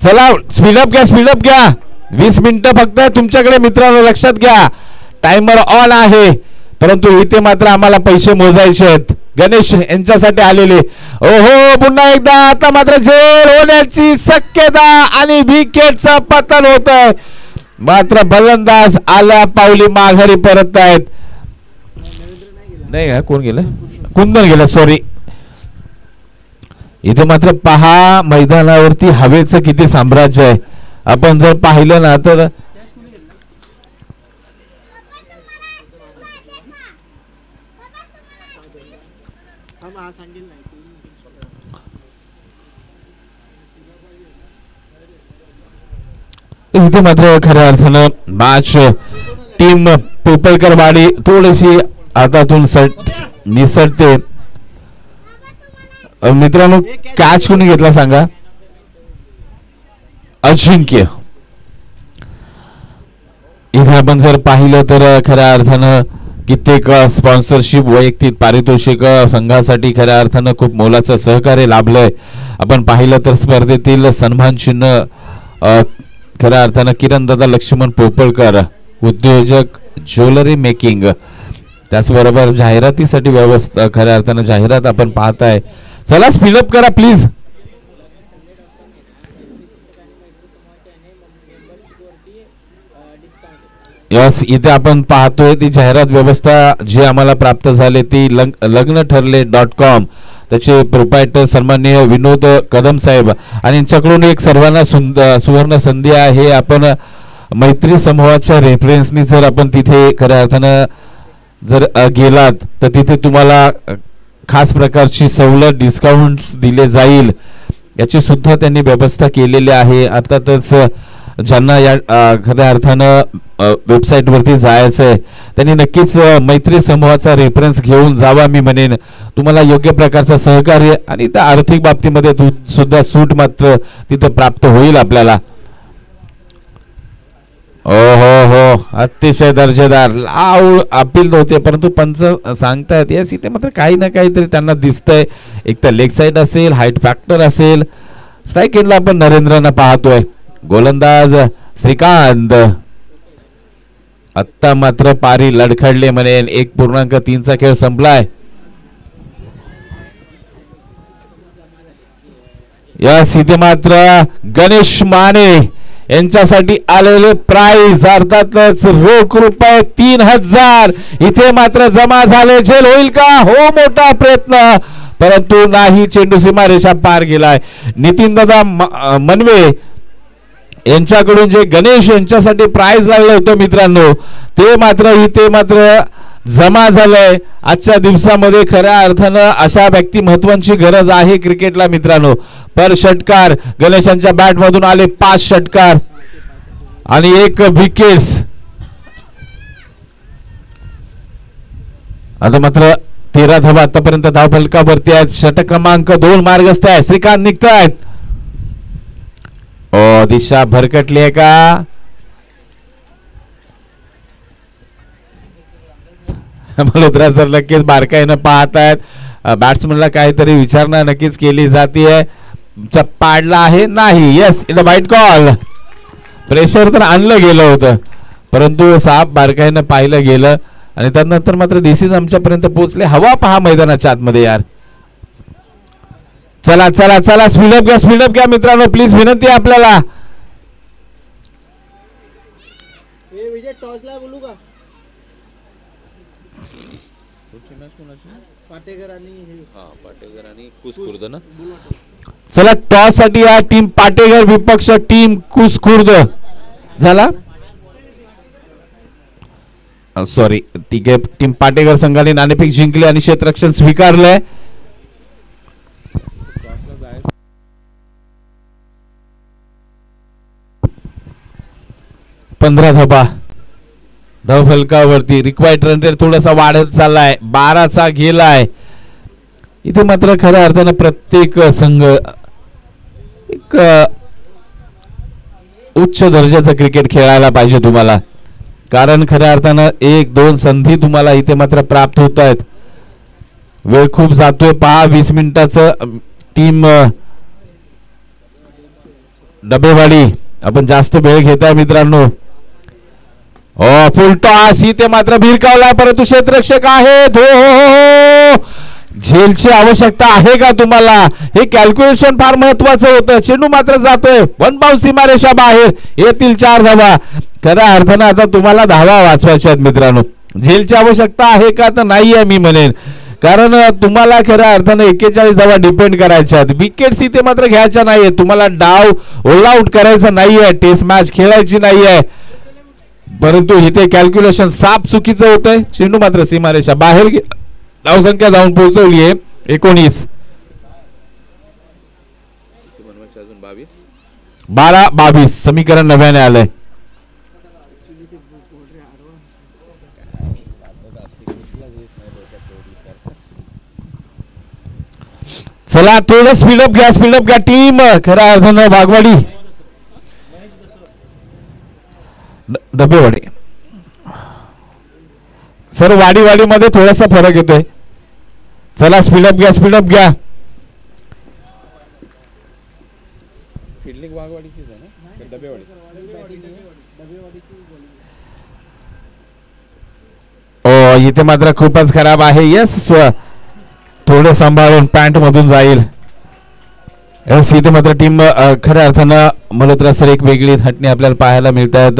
चला स्पीडअप घ्या 20 मिनिटं फक्त तुमच्याकडे मित्रांनो, लक्षात घ्या टाइमर ऑन आहे, परंतु इथे मात्र आम्हाला पैसे मोजायचे आहेत. गणेश यांच्यासाठी आलेले. ओहो, पुन्हा एकदा आता मात्र झेल होण्याची शक्यता आणि विकेटचं पतन होत आहे. मात्र फलंदाज आल्या पावली माघारी परत आहेत. नाही का, कोण गेलं, कुंदन गेलं, सॉरी. इथे मात्र पहा मैदानावरती हवेचं किती साम्राज्य आहे. आपण जर पाहिलं ना तर इथे मात्र खऱ्या अर्थानं मॅच टीम पोपळकरवाडी थोडीशी हातातून निसटते. मित्रांनो कॅच कोणी घेतला सांगा. अजिंक्य. इथे आपण जर पाहिलं तर खऱ्या अर्थानं कित्येक स्पॉन्सरशिप, वैयक्तिक पारितोषिक संघासाठी खऱ्या अर्थानं खूप मोलाचं सहकार्य लाभलंय. आपण पाहिलं तर स्पर्धेतील सन्मान चिन्ह खऱ्या अर्थानं किरण दादा लक्ष्मण पोपळकर, उद्योजक ज्वेलरी मेकिंग, त्याचबरोबर जाहिरातीसाठी व्यवस्था, खऱ्या अर्थानं जाहिरात आपण पाहताय. चला स्पीडअप करा प्लीज. यस, इथे आपण पाहतोय ती जाहिरात व्यवस्था जी आम्हाला प्राप्त झाली ती लग्नठरले.com. त्याचे प्रोप्रायटर सन्माननीय विनोद कदम साहेब आणि यांच्याकडून एक सर्वांना सुवर्ण संधी आहे. आपण मैत्री समूहाच्या रेफरन्सनी जर आपण तिथे खऱ्या अर्थानं जर गेलात तर तिथे तुम्हाला खास प्रकारची सवलत, डिस्काउंट्स दिले जाईल, याची सुद्धा त्यांनी व्यवस्था केलेली आहे. अर्थातच ज्यांना या खऱ्या अर्थानं वेबसाईट वरती जायचं आहे त्यांनी नक्कीच मैत्री समूहाचा रेफरन्स घेऊन जावा. मी म्हणेन तुम्हाला योग्य प्रकारचं सहकार्य आणि त्या आर्थिक बाबतीमध्ये सुद्धा सूट मात्र तिथं प्राप्त होईल आपल्याला. ओ हो हो, अतिशय दर्जेदार लाव अपील होते, परंतु पंच सांगतायत यस इथे मात्र काही ना काहीतरी त्यांना दिसतंय. एक तर लेग साईड असेल, हाईट फॅक्टर असेल. स्ट्राईक एंडला आपण नरेंद्रना पाहतोय. गोलंदाज श्रीकांत. आत्ता मात्र पारी लडखडले म्हणेन. 1.3चा खेळ संपलाय. यस, इथे मात्र गणेश माने यांच्यासाठी आलेले प्राइज अर्थातच रोख रुपये 3000 इथे मात्र जमा झाले. झेल होईल का? हो, मोठा प्रयत्न, परंतु नाही. चेंडू सीमारेषा पार गेलाय. नितीन दादा मनवे यांच्याकडून जे गणेश यांच्यासाठी प्राइज लागलं होतं मित्रांनो, ते मात्र इथे मात्र जमा झालंय. आजच्या दिवसामध्ये खऱ्या अर्थानं अशा व्यक्तिमत्वांची गरज आहे क्रिकेटला मित्रांनो. पर षटकार गणेशांच्या बॅट मधून आले 5 षटकार आणि 1 विकेट्स. आता मात्र 13 धावा आतापर्यंत धावफलकावरती आहेत. षटक क्रमांक 2 मार्गस्थ आहे. श्रीकांत निघतायत. ओ दिशा भरकटली आहे का? मल्होत्रा सर नक्कीच बारकाईनं पाहतायत. बॅट्समनला काहीतरी विचारणा नक्कीच केली जाते. पाडला आहे नाही. येस इट अ वाईट कॉल. प्रेशर तर आणलं गेलं होतं परंतु साप बारकाईनं पाहिलं गेलं आणि त्यानंतर मात्र डिसिजन आमच्यापर्यंत पोहोचले. हवा पहा मैदानाच्या आतमध्ये यार. चला चला चला स्पीडअप घ्या मित्रांनो प्लीज विनंती आहे आपल्याला. विजय टॉसला बोलू का? पाटेकर आणि कुसकुर्द ना. चला टॉस साठी या टीम पाटेकर विपक्ष टीम कुसखुर्द झाला. सॉरी तिघे टीम पाटेकर संघाने नाणेफेक जिंकले आणि क्षेत्ररक्षण स्वीकारलंय. पंधरा धाबा धावफलकावरती. रिक्वायर्ड रन रेट थोडासा वाढत चाललाय. 12चा गेलाय. इथे मात्र खऱ्या अर्थानं प्रत्येक संघ एक उच्च दर्जाचं क्रिकेट खेळायला पाहिजे तुम्हाला. कारण खऱ्या अर्थानं 1-2 संधी तुम्हाला इथे मात्र प्राप्त होत आहेत. वेळ खूप जातोय पहा. 20 मिनिटाचं टीम डबेवाडी आपण जास्त वेळ घेताय मित्रांनो. फुल टॉस इथे मात्र भिरकावलाय परंतु क्षेत्ररक्षक आहेत. हो झेलची आवश्यकता आहे का तुम्हाला? हे कॅल्क्युलेशन फार महत्वाचं होतं. चेंडू मात्र जातोय 1 बाउन्स सीमारेषा बाहेर. येतील 4 धावा. खऱ्या अर्थानं आता तुम्हाला धावा वाचवायच्या आहेत मित्रांनो. झेलची आवश्यकता आहे का? तर नाही आहे मी म्हणेन. कारण तुम्हाला खऱ्या अर्थानं 41 धावा डिपेंड करायच्या आहेत. विकेट्स इथे मात्र घ्यायच्या नाहीये. तुम्हाला डाव ऑल आउट करायचा नाहीये. टेस्ट मॅच खेळायची नाहीये. परंतु इथे कॅल्क्युलेशन साफ चुकीचं होतंय. चेंडू मात्र सीमारेषा बाहेर. धावसंख्या जाऊन पोहोचवली आहे 19. 12-22 समीकरण नव्याने आलंय. चला थोडं स्पीडअप घ्या टीम. खऱ्या अर्थानं वाघवाडी डबेवाडी सर वाडी मध्ये थोडासा फरक येतोय. चला स्पीडअप घ्या. फिल्डिंग वाघवाडीचीच आहे ना. डबेवाडी. ओ इथे मात्र खूपच खराब आहे. येस थोडं सांभाळून पॅन्ट मधून जाईल. येस इथे मात्र टीम खऱ्या अर्थानं मल्होत्रा सर एक वेगळी हटणी आपल्याला पाहायला मिळत आहेत.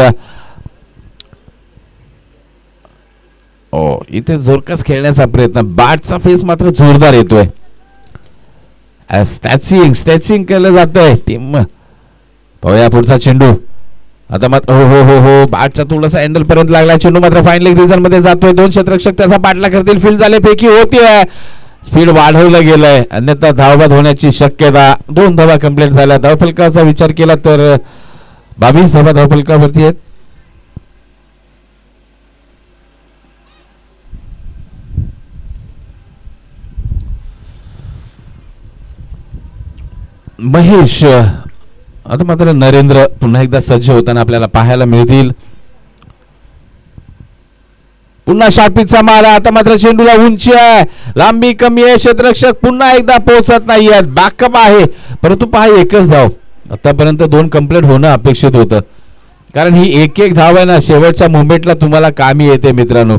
इथे जोरकस खेळण्याचा प्रयत्न. बॅटचा फेस मात्र जोरदार येतोय. स्टॅचिंग केलं जातंय टीम. पाहूया पुढचा चेंडू. आता मात्र हो बॅटचा थोडासा हँडल पर्यंत लागला. चेंडू मात्र फाईन लेग रिजन मध्ये जातोय. 2 क्षेत्ररक्षक त्याचा पाठला करतील. फील्ड झाले पैकी होतीये. स्पीड वाढवलं गेलंय अन्यथा धावबाद होण्याची शक्यता. 2 धावा कंप्लीट झाल्या. धावफलकाचा विचार केला तर 22 धावा धावफलकावरती आहेत. महेश आता मात्र नरेंद्र पुन्हा एकदा सज्ज होताना आपल्याला पाहायला मिळतील. पुन्हा शापीचा मारा. आता मात्र चेंडूला उंची आहे. लांबी कमी आहे. क्षेत्ररक्षक पुन्हा एकदा पोहोचत नाहीये. बॅकअप आहे परंतु पहा 1च धाव. आतापर्यंत 2 कंप्लीट होणं अपेक्षित होतं. कारण ही 1-1 धाव आहे ना शेवटच्या मुवमेंटला तुम्हाला कामी येते मित्रांनो.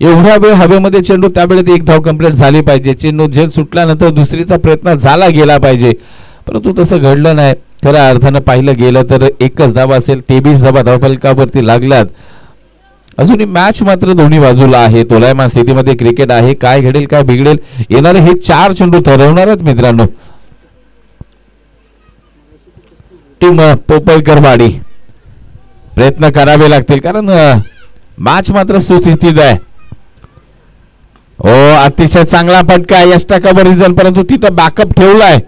एवढ्या वेळ हवेमध्ये चेंडू त्यावेळेत 1 धाव कंप्लीट झाली पाहिजे. चेंडू झेल सुटल्यानंतर दुसरीचा प्रयत्न झाला गेला पाहिजे परंतु तसं घडलं नाही. खऱ्या अर्थानं पाहिलं गेलं तर 1च धाव असेल. 23 धावा धावफलकावरती लागल्यात. अजूनही मॅच मात्र दोन्ही बाजूला आहे. तोलायमान स्थितीमध्ये क्रिकेट आहे. काय घडेल काय बिघडेल येणारे हे 4 चेंडू ठरवणार आहेत मित्रांनो. टीम पोपलकरवाडी प्रयत्न करावे लागतील कारण मॅच मात्र सुस्थितीत आहे. अतिशय चांगला फटका यष्टा कबरीजन, परंतु तिथं बॅकअप ठेवलाय.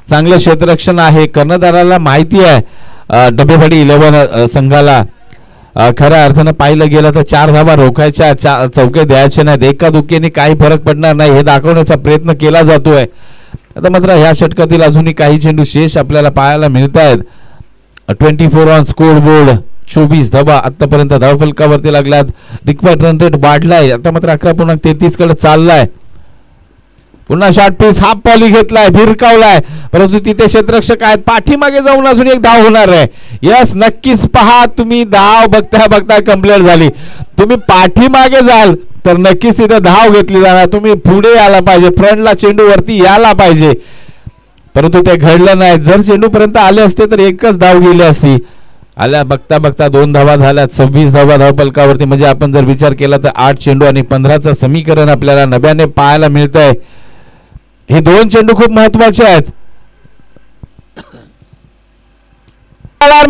चांगलं क्षेत्ररक्षण आहे. कर्णधाराला माहिती आहे डबेवाडी 11 संघाला खऱ्या अर्थानं पाहिलं गेलं तर 4 धावा रोखायच्या, चौके द्यायचे नाहीत. एका दुखेने काही फरक पडणार नाही हे दाखवण्याचा प्रयत्न केला जातोय. आता मात्र ह्या षटकातील अजूनही काही चेंडू शेष आपल्याला पाहायला मिळत आहेत. 24 ऑन स्कोर बोर्ड, 24 धावा आतापर्यंत धावफलकावरती लागल्यात. रिक्वायर्ड रन रेट वाढलाय. आता मात्र 11.33 कडे चाललाय. पुन्हा शॉर्ट पीस हाफ पॉली घेतलाय, भिरकावलाय, परंतु तिथे क्षेत्ररक्षक आहेत. पाठीमागे जाऊन अजून एक धाव होणार आहे. यस, नक्कीच पहा तुम्ही, धाव बघता बघता कंप्लीट झाली. तुम्ही पाठीमागे जाल तर नक्कीच तिथे धाव घेतली जाणार. तुम्ही पुढे यायला पाहिजे, फ्रंटला चेंडू वरती यायला पाहिजे, परंतु ते घडलं नाही. जर चेंडू पर्यंत आले असते तर एकच धाव गेली असती. आल्या बघता बघता 2 धावा झाल्यात. 26 धावा धावफलकावरती. म्हणजे आपण जर विचार केला तर 8 चेंडू आणि 15चं समीकरण आपल्याला नव्याने पाहायला मिळतंय. हे 2 चेंडू खूप महत्वाचे आहेत.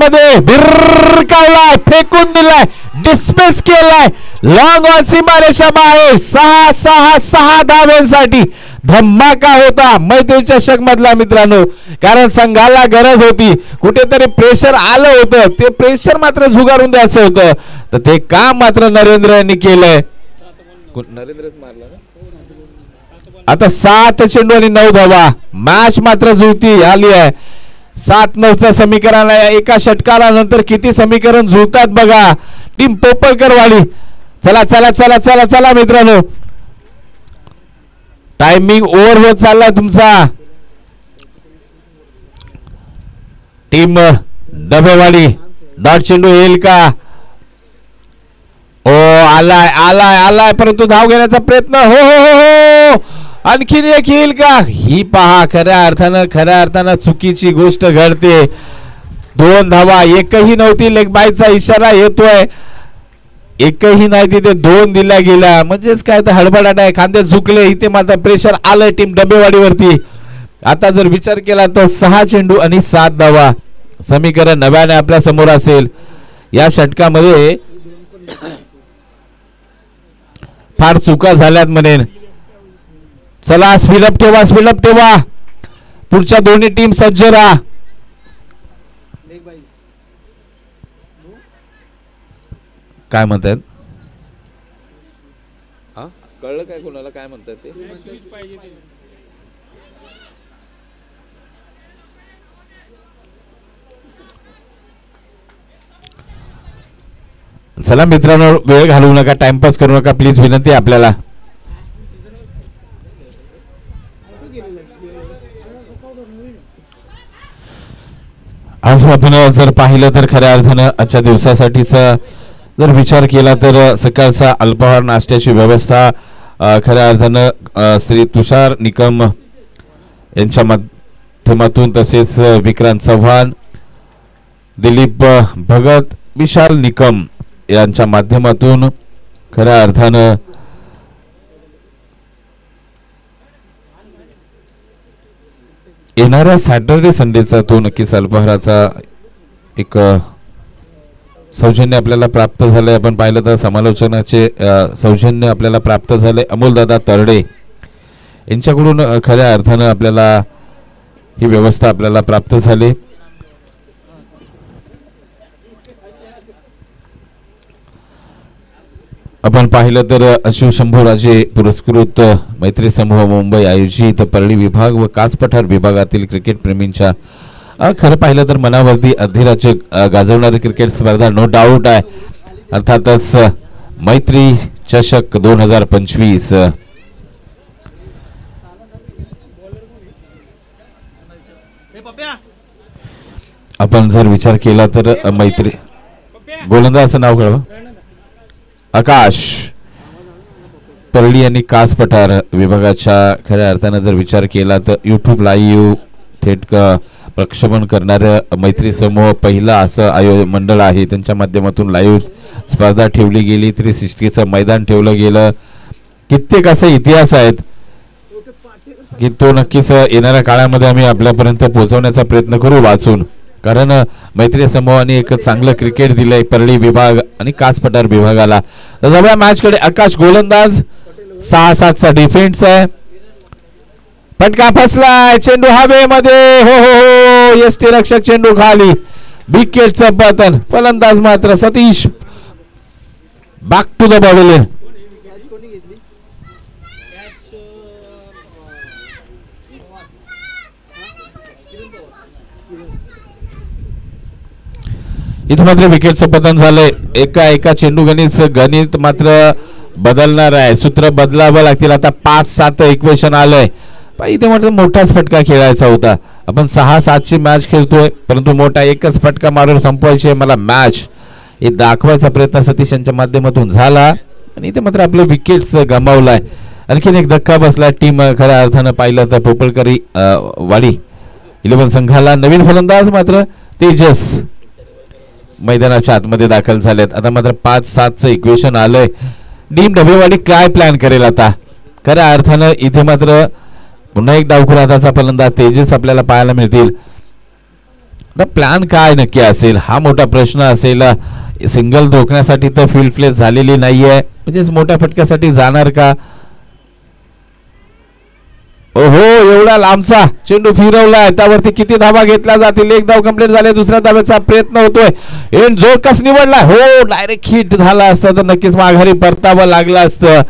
मध्ये भिरकावलाय, फेकून दिलाय, डिस्मिस केलाय, लॉंग ऑन सीमारेषा बाहेर. 6 धावांसाठी धमाका होता मैत्री चषक मधला मित्रांनो. कारण संघाला गरज होती, कुठेतरी प्रेशर आलं होतं, ते प्रेशर मात्र झुगारून द्यायचं होतं. तर ते काम मात्र नरेंद्र यांनी केलंय. नरेंद्रच मारला ना. आता 7 चेंडू आणि 9 धावा. मॅच मात्र जुळती आली आहे. 7-9चं समीकरण आहे. एका षटकाला नंतर किती समीकरण जुळतात बघा. टीम पोपळकरवाडी. चला चला चला चला चला मित्रांनो, टायमिंग ओव्हर होत चाललाय तुमचा. टीम डबेवाडी डॉट चेंडू येईल का? ओ आलाय आलाय आलाय, परंतु धाव घेण्याचा प्रयत्न. हो हो हो, आणखीन एक येईल का? ही पहा, खऱ्या अर्थानं चुकीची गोष्ट घडते. 2 धावा, एकही नव्हती. लेग बायचा इशारा येतोय, एकही नाही, तिथे 2 दिल्या गेल्या. म्हणजेच काय तर हडबडाट आहे, खांदे झुकले. इथे मात्र प्रेशर आलंय टीम डबेवाडीवरती. आता जर विचार केला तर 6 चेंडू आणि 7 धावा समीकरण नव्याने आपल्या समोर असेल. या षटकामध्ये फार चुका झाल्यात म्हणेन. चला स्पीडअप ठेवा, स्पीडअप ठेवा. पुढच्या दोन्ही टीम सज्ज राहा. काय म्हणतात? हा, कळलं काय कोणाला काय म्हणतात ते? चला मित्रांनो, वेळ घालवू नका, टाइमपास करू नका प्लीज, विनंती आहे आपल्याला. आज आपण जर पाहिलं तर खऱ्या अर्थानं आजच्या दिवसासाठीचा जर विचार केला तर सकाळचा अल्पाहार नाश्त्याची व्यवस्था खऱ्या अर्थानं श्री तुषार निकम यांच्या माध्यमातून, तसेच विक्रांत चव्हाण, दिलीप भगत, विशाल निकम यांच्या माध्यमातून खऱ्या अर्थानं येणाऱ्या सॅटर्डे संडेचा तो नक्कीच अल्पाहाराचा एक सौजन्य आपल्याला प्राप्त झालंय. आपण पाहिलं तर समालोचनाचे सौजन्य आपल्याला प्राप्त झाले अमोलदादा तरडे यांच्याकडून. खऱ्या अर्थानं आपल्याला ही व्यवस्था आपल्याला प्राप्त झाली. आपण पाहिलं तर शिवशंभूराजे पुरस्कृत मैत्री समूह मुंबई आयोजित परळी विभाग व कास पठार विभागातील क्रिकेट प्रेमींच्या खरं पाहिलं तर मनावरती अधिराज्य गाजवणारी क्रिकेट स्पर्धा नो डाऊट आहे. अर्थातच मैत्री चषक 2025. आपण जर विचार केला तर मैत्री गोलंदाजाचं नाव कळवा, आकाश परळी आणि कास पठार विभागाच्या खऱ्या अर्थानं जर विचार केला तर यूट्यूब लाईव्ह थेट प्रक्षेपण करणारं मैत्री समूह पहिला असं मंडळ आहे. त्यांच्या माध्यमातून लाईव्ह स्पर्धा ठेवली गेली, 360चं मैदान ठेवलं गेलं. कित्येक असे इतिहास आहेत की तो नक्कीच येणाऱ्या काळामध्ये आम्ही आपल्यापर्यंत पोहोचवण्याचा प्रयत्न करू वाचून. कारण मैत्री समूहाने एक चांगलं क्रिकेट दिलंय परळी विभाग आणि कास पठार विभागाला. जवळ मॅच कडे आकाश गोलंदाज 6-7चा डिफेन्स आहे. फटका फसलाय, चेंडू हवेमध्ये. हो हो हो, यष्टीरक्षक चेंडू खाली. विकेटचं पतन. फलंदाज मात्र सतीश बॅक टू द बॉडीलेन. इथं मात्र विकेटचं पतन झालंय. एका चेंडू गणित मात्र बदलणार आहे. सूत्र बदलावं लागतील. आता 5-7 इक्वेशन आलंय. इथे मात्र मोठाच फटका खेळायचा होता. आपण 6-7ची मॅच खेळतोय, परंतु मोठा एकच फटका मारून संपवायची मला मॅच हे दाखवायचा प्रयत्न सतीश यांच्या माध्यमातून झाला. आणि इथे मात्र आपलं विकेट्स गमावलाय. आणखीन एक धक्का बसला टीम खऱ्या अर्थानं पाहिलं तर पोपळकरी वाडी 11 संघाला. नवीन फलंदाज मात्र तेजस मैदानाच्या आतमध्ये दाखल झालेत. आता मात्र 5-7चं इक्वेशन आलंय. टीम डबेवाडी काय प्लॅन करेल आता खऱ्या अर्थानं. इथे मात्र पुन्हा एक डावखुराचा फलंदाज तेजस आपल्याला पाहायला मिळतील. आता प्लॅन काय नक्की असेल हा मोठा प्रश्न असेल. सिंगल धोकण्यासाठी तर फील्ड प्लेस झालेली नाहीये, म्हणजेच मोठ्या फटक्यासाठी जाणार का. ओहो, एवढा लांबचा चेंडू फिरवलाय, त्यावरती किती धावा घेतल्या जातील. एक धाव कंप्लीट झाले, दुसऱ्या धाव्याचा प्रयत्न होतोय. एंड जोरकस निवडला. हो, डायरेक्ट हिट झाला असता तर नक्कीच माघारी परतावं लागलं असतं.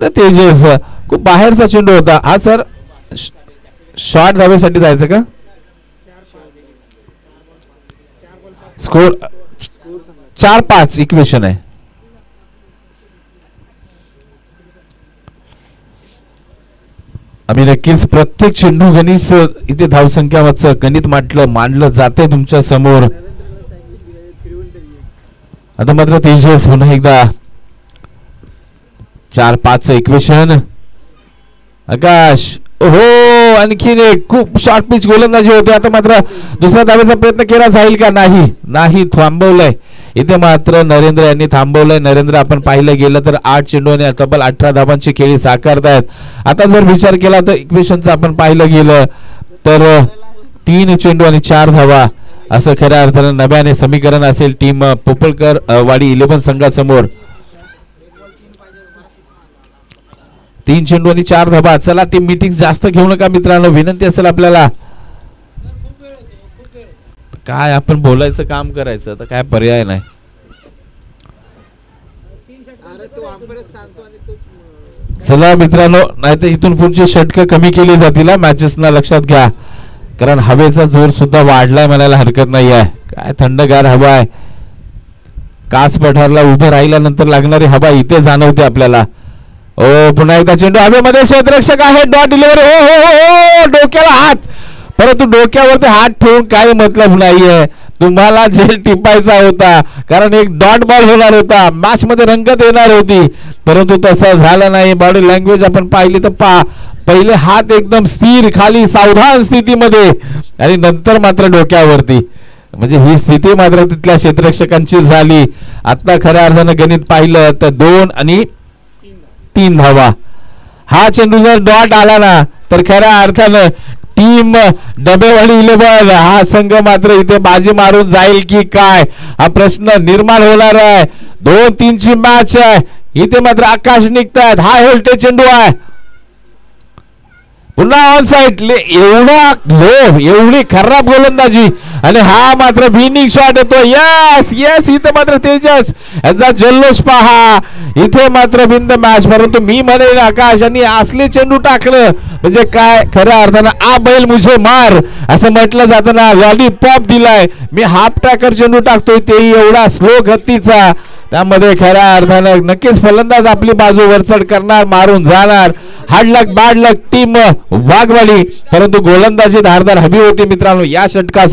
तेजस खूप बाहेरचा चेंडू होता हा. सर शॉर्ट धावेसाठी जायचं का. स्कोर 4-5 इक्वेशन आहे. आम्ही नक्कीच प्रत्येक चेंडू गणित इथे धावसंख्यावरचं गणित मांडलं जाते तुमच्या समोर. आता मात्र तेजस पुन्हा एकदा 4-5 इक्वेशन. आकाश हो, आणखीन एक खूप शॉर्ट पिच गोलंदाजी होते. आता मात्र दुसऱ्या धावेचा प्रयत्न केला जाईल का. नाही थांबवलंय. इथे मात्र नरेंद्र यांनी थांबवलंय. नरेंद्र आपण पाहिलं गेलं तर 8 चेंडू आणि तब्बल 18 धावांची खेळी साकारतायत. आता जर विचार केला तर इक्वेशनचं आपण पाहिलं गेलं तर 3 चेंडू आणि 4 धावा असं खऱ्या अर्थानं नव्याने समीकरण असेल टीम पोपळकर वाडी 11 संघासमोर. 3 चेंडू आणि 4 धावा. चला टीम मीटिंग जास्त घेऊ नका मित्रांनो, विनंती असेल आपल्याला. काय आपण बोलायचं काम करायचं, आता काय पर्याय नाही. चला मित्रांनो, नाही तर इथून पुढची षटकं कमी केली जातील मॅचेसना लक्षात घ्या, कारण हवेचा जोर सुद्धा वाढलाय म्हणायला हरकत नाही आहे. काय थंडगार हवा आहे. कास पठारला उभं राहिल्यानंतर लागणारी हवा इथे जाणवते आपल्याला. ओ, पुन्हा एकदा चेंडू हवेमध्ये. क्षेत्ररक्षक आहे. Dot delivery. हो हो हो, डोक्याला हात. परंतु डोक्यावरती हात ठेवून काही मतलब नाहीये. तुम्हाला झेल टिपायचा होता, कारण एक डॉट बॉल होणार होता, मॅच मध्ये रंगत येणार होती, परंतु तसं झालं नाही. बॉडी लँग्वेज आपण पाहिली तर पहिले हात एकदम स्थिर खाली सावधान स्थितीमध्ये आणि नंतर मात्र डोक्यावरती. म्हणजे ही स्थिती मात्र तिथल्या क्षेत्ररक्षकांची झाली. आता खऱ्या अर्थानं गणित पाहिलं तर 2 आणि 3 धावा. हा चेंडू जर डॉट आला ना तर खऱ्या अर्थानं टीम डबेवाडी 11 हा संघ मात्र इथे बाजी मारून जाईल की काय हा प्रश्न निर्माण होणार आहे. 2-3 ची मॅच आहे. इथे मात्र आकाश निघतात. हा व्होल्टेज चेंडू आहे. पुन्हा ऑन साइड. एवढा लो, एवढी खराब गोलंदाजी आणि हा मात्र विनिंग शॉट येतो. यस यस, इथे मात्र तेजस यांचा जल्लोष पहा. इथे मात्र बिंद मॅच. परंतु मी म्हणेन आकाश यांनी असले चेंडू टाकलं म्हणजे काय खऱ्या अर्थानं आ बैल मुझे मार असं म्हटलं जातं ना. लॉलीपॉप दिलाय. मी हाफ टॅकर चेंडू टाकतोय तेही एवढा स्लो गतीचा. त्यामध्ये खऱ्या अर्थानं नक्कीच फलंदाज आपली बाजू वरचढ करणार, मारून जाणार. हार्ड लक बॅड लक टीम वाघवाडी, परंतु गोलंदाजी धारदार हवी होती मित्रांनो या षटकात.